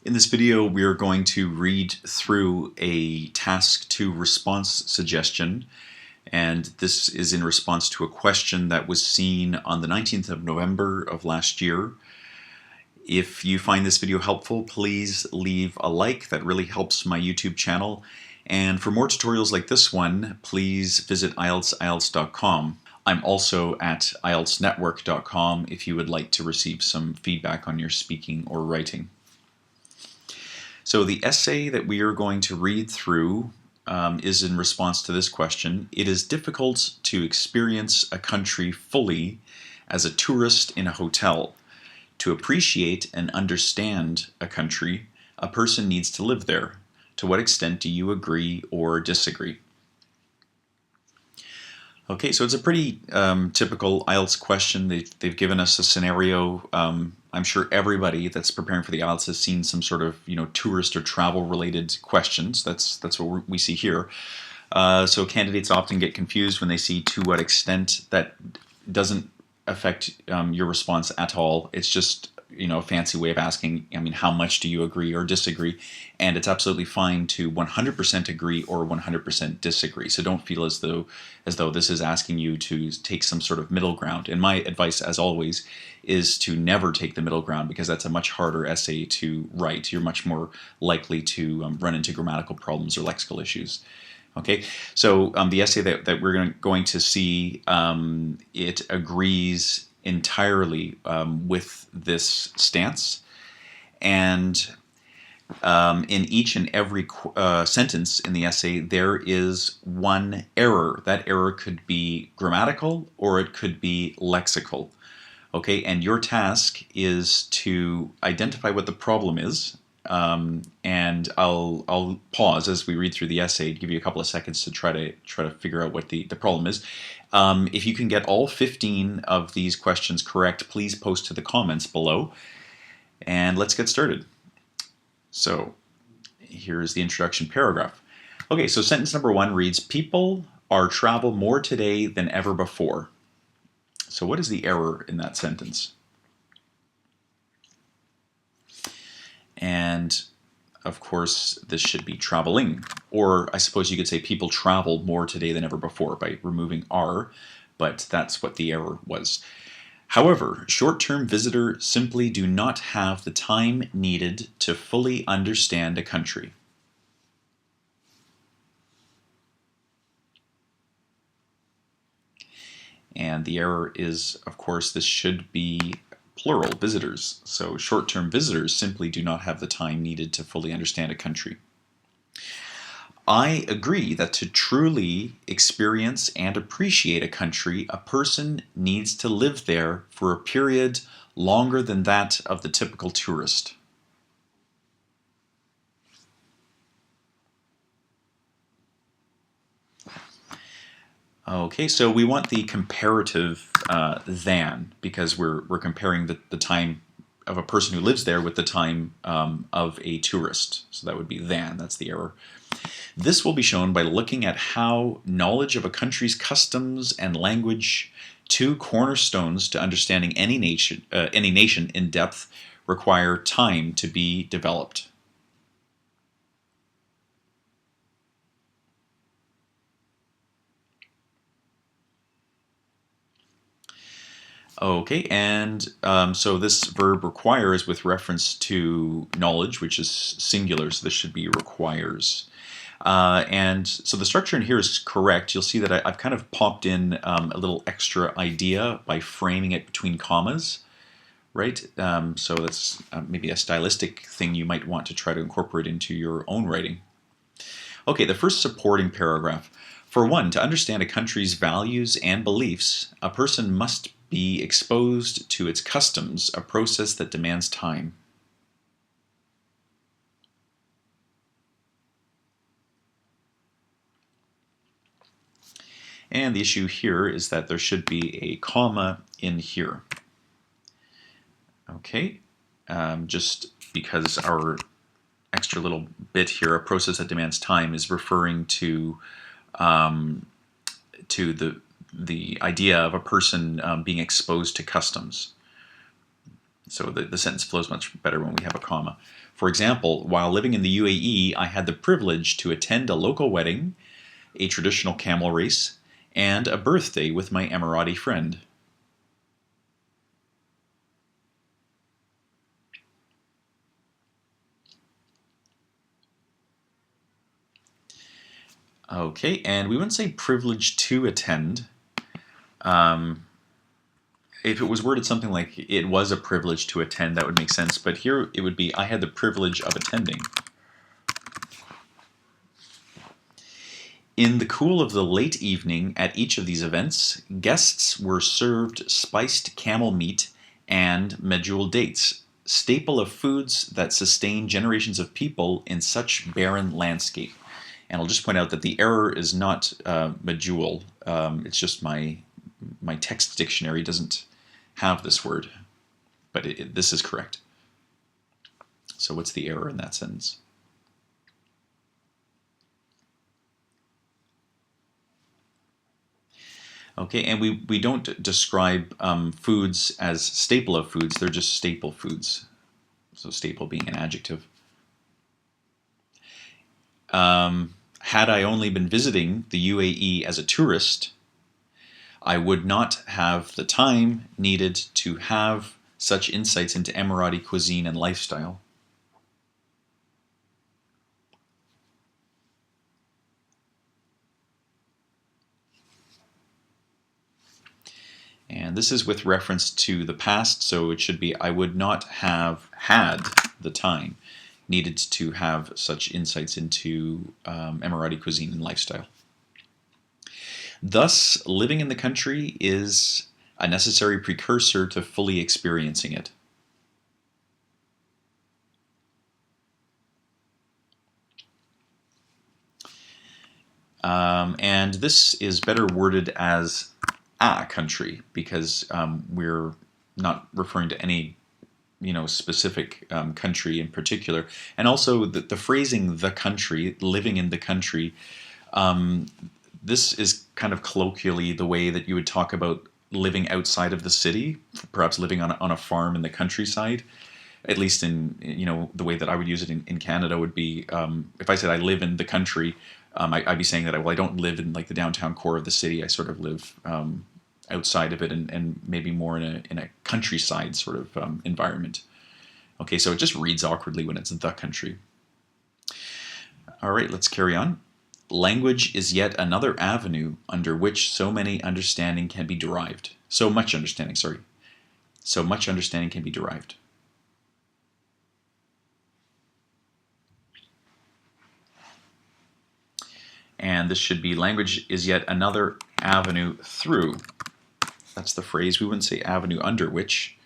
In this video, we are going to read through a task to response suggestion, and this is in response to a question that was seen on the 19th of November of last year. If you find this video helpful, please leave a like. That really helps my YouTube channel. And for more tutorials like this one, please visit IELTS.com. I'm also at IELTSnetwork.com if you would like to receive some feedback on your speaking or writing. So the essay that we are going to read through is in response to this question. It is difficult to experience a country fully as a tourist in a hotel. To appreciate and understand a country, a person needs to live there. To what extent do you agree or disagree? Okay, so it's a pretty typical IELTS question. They've given us a scenario. I'm sure everybody that's preparing for the IELTS has seen some sort of tourist or travel related questions. That's what we see here. So candidates often get confused when they see to what extent. That doesn't affect your response at all. It's just a fancy way of asking, how much do you agree or disagree? And it's absolutely fine to 100% agree or 100% disagree. So don't feel as though this is asking you to take some sort of middle ground. And my advice, as always, is to never take the middle ground, because that's a much harder essay to write. You're much more likely to run into grammatical problems or lexical issues. Okay, so the essay that we're going to see, it agrees entirely with this stance, and in each and every sentence in the essay there is one error. That error could be grammatical or it could be lexical. Okay, and your task is to identify what the problem is. And I'll pause as we read through the essay to give you a couple of seconds to try to figure out what the problem is. If you can get all 15 of these questions correct, please post to the comments below. And let's get started. So here's the introduction paragraph. Okay, so sentence number 1 reads, "People are travel more today than ever before." So what is the error in that sentence? And of course, this should be traveling. Or I suppose you could say people traveled more today than ever before by removing "are," but that's what the error was. However, short-term visitors simply do not have the time needed to fully understand a country. And the error is, of course, this should be plural, visitors. So short-term visitors simply do not have the time needed to fully understand a country. I agree that to truly experience and appreciate a country, a person needs to live there for a period longer than that of the typical tourist. Okay, so we want the comparative than, because we're comparing the time of a person who lives there with the time of a tourist. So that would be than, that's the error. This will be shown by looking at how knowledge of a country's customs and language, two cornerstones to understanding any nation in depth, require time to be developed. Okay, and so this verb require is with reference to knowledge, which is singular, so this should be requires. And so the structure in here is correct. You'll see that I've kind of popped in a little extra idea by framing it between commas, right? So that's maybe a stylistic thing you might want to try to incorporate into your own writing. Okay, the first supporting paragraph. For one, to understand a country's values and beliefs, a person must be exposed to its customs, a process that demands time. And the issue here is that there should be a comma in here. Okay, just because our extra little bit here, a process that demands time, is referring to the idea of a person being exposed to customs. So the sentence flows much better when we have a comma. For example, while living in the UAE, I had the privilege to attend a local wedding, a traditional camel race, and a birthday with my Emirati friend. Okay, and we wouldn't say privilege to attend. If it was worded something like it was a privilege to attend, that would make sense. But here it would be I had the privilege of attending. In the cool of the late evening at each of these events, guests were served spiced camel meat and medjool dates, staple of foods that sustain generations of people in such barren landscape. And I'll just point out that the error is not medjool. It's just my text dictionary doesn't have this word, but this is correct. So what's the error in that sentence? Okay, and we don't describe foods as staple of foods, they're just staple foods. So staple being an adjective. Had I only been visiting the UAE as a tourist, I would not have the time needed to have such insights into Emirati cuisine and lifestyle. And this is with reference to the past, so it should be I would not have had the time needed to have such insights into Emirati cuisine and lifestyle. Thus, living in the country is a necessary precursor to fully experiencing it. And this is better worded as a country because we're not referring to any specific country in particular. And also the phrasing the country, living in the country, this is kind of colloquially the way that you would talk about living outside of the city, perhaps living on a farm in the countryside. At least in the way that I would use it in Canada would be if I said I live in the country, I'd be saying that I don't live in like the downtown core of the city. I sort of live outside of it and maybe more in a countryside sort of environment. Okay, so it just reads awkwardly when it's the country. All right, let's carry on. Language is yet another avenue under which so many understanding can be derived. So much understanding, sorry. So much understanding can be derived. And this should be language is yet another avenue through. That's the phrase. We wouldn't say avenue under which.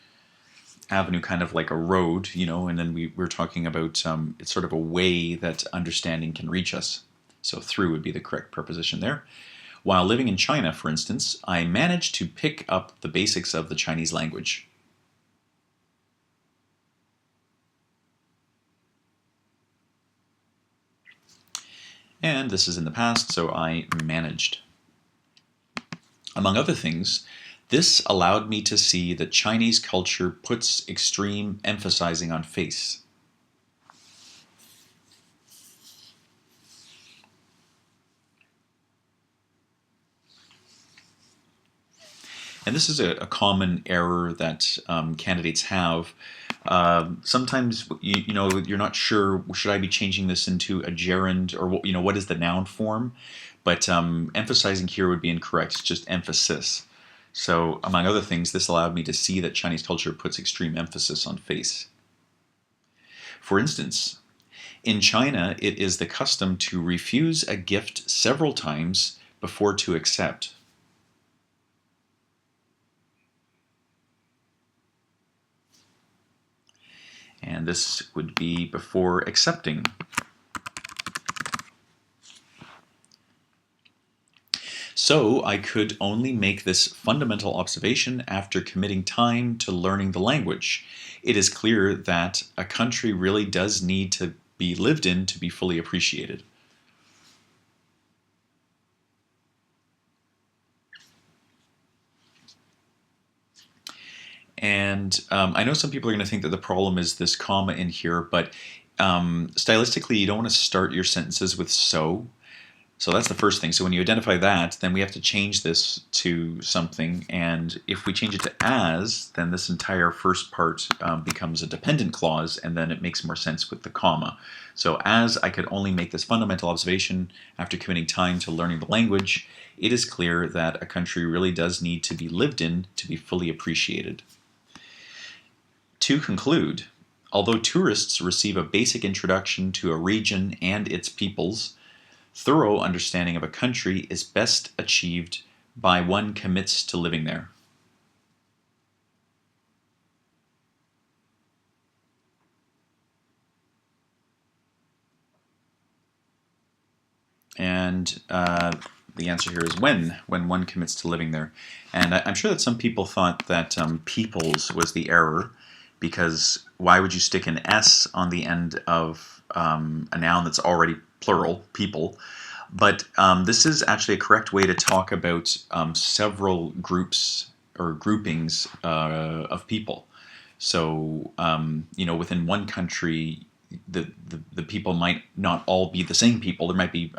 Avenue kind of like a road, and then we're talking about it's sort of a way that understanding can reach us. So through would be the correct preposition there. While living in China, for instance, I managed to pick up the basics of the Chinese language. And this is in the past, so I managed. Among other things, this allowed me to see that Chinese culture puts extreme emphasizing on face. And this is a common error that candidates have. Sometimes you're not sure, should I be changing this into a gerund or what is the noun form? But emphasizing here would be incorrect. It's just emphasis. So among other things, this allowed me to see that Chinese culture puts extreme emphasis on face. For instance, in China, it is the custom to refuse a gift several times before to accept. And this would be before accepting. So I could only make this fundamental observation after committing time to learning the language. It is clear that a country really does need to be lived in to be fully appreciated. And I know some people are going to think that the problem is this comma in here, but stylistically, you don't want to start your sentences with so. So that's the first thing. So when you identify that, then we have to change this to something. And if we change it to as, then this entire first part becomes a dependent clause, and then it makes more sense with the comma. So as I could only make this fundamental observation after committing time to learning the language, it is clear that a country really does need to be lived in to be fully appreciated. To conclude, although tourists receive a basic introduction to a region and its peoples, thorough understanding of a country is best achieved by one commits to living there. And the answer here is when one commits to living there. And I'm sure that some people thought that peoples was the error, because why would you stick an S on the end of a noun that's already plural, people? But this is actually a correct way to talk about several groups or groupings of people. So, within one country, the people might not all be the same people. There might be,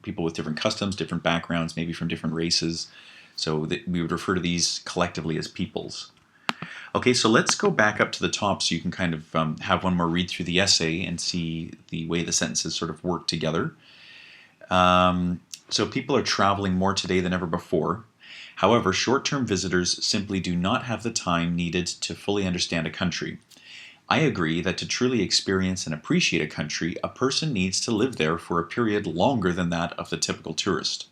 people with different customs, different backgrounds, maybe from different races. So we would refer to these collectively as peoples. Okay, so let's go back up to the top so you can kind of have one more read through the essay and see the way the sentences sort of work together. So people are traveling more today than ever before. However, short-term visitors simply do not have the time needed to fully understand a country. I agree that to truly experience and appreciate a country, a person needs to live there for a period longer than that of the typical tourist.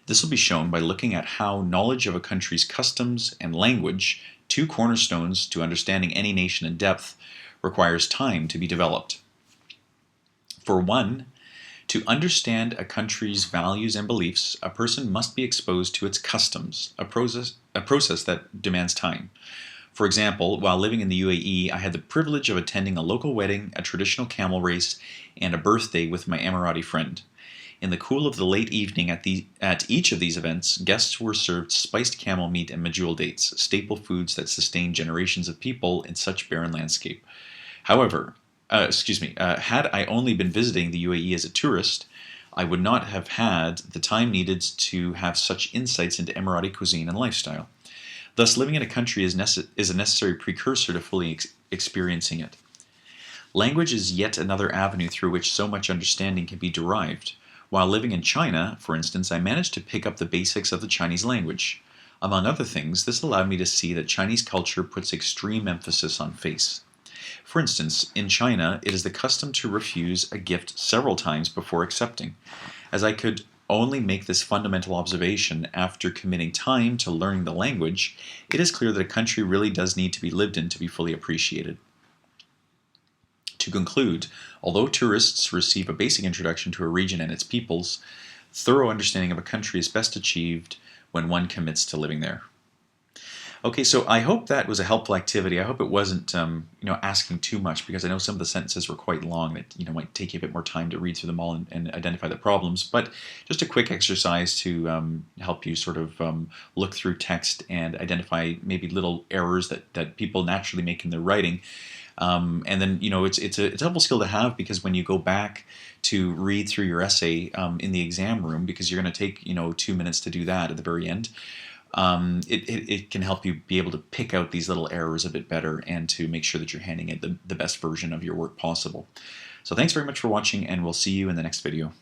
This will be shown by looking at how knowledge of a country's customs and language, two cornerstones to understanding any nation in depth, requires time to be developed. For one, to understand a country's values and beliefs, a person must be exposed to its customs, a process that demands time. For example, while living in the UAE, I had the privilege of attending a local wedding, a traditional camel race, and a birthday with my Emirati friend. In the cool of the late evening at each of these events, guests were served spiced camel meat and medjool dates, staple foods that sustain generations of people in such barren landscape. However, had I only been visiting the UAE as a tourist, I would not have had the time needed to have such insights into Emirati cuisine and lifestyle. Thus, living in a country is a necessary precursor to fully experiencing it. Language is yet another avenue through which so much understanding can be derived. While living in China, for instance, I managed to pick up the basics of the Chinese language. Among other things, this allowed me to see that Chinese culture puts extreme emphasis on face. For instance, in China, it is the custom to refuse a gift several times before accepting. As I could only make this fundamental observation after committing time to learning the language, it is clear that a country really does need to be lived in to be fully appreciated. To conclude, although tourists receive a basic introduction to a region and its peoples, thorough understanding of a country is best achieved when one commits to living there. Okay, so I hope that was a helpful activity. I hope it wasn't, asking too much, because I know some of the sentences were quite long that, might take you a bit more time to read through them all and identify the problems. But just a quick exercise to help you sort of look through text and identify maybe little errors that people naturally make in their writing. And then, it's a helpful skill to have, because when you go back to read through your essay in the exam room, because you're going to take, 2 minutes to do that at the very end, it can help you be able to pick out these little errors a bit better and to make sure that you're handing it the best version of your work possible. So thanks very much for watching, and we'll see you in the next video.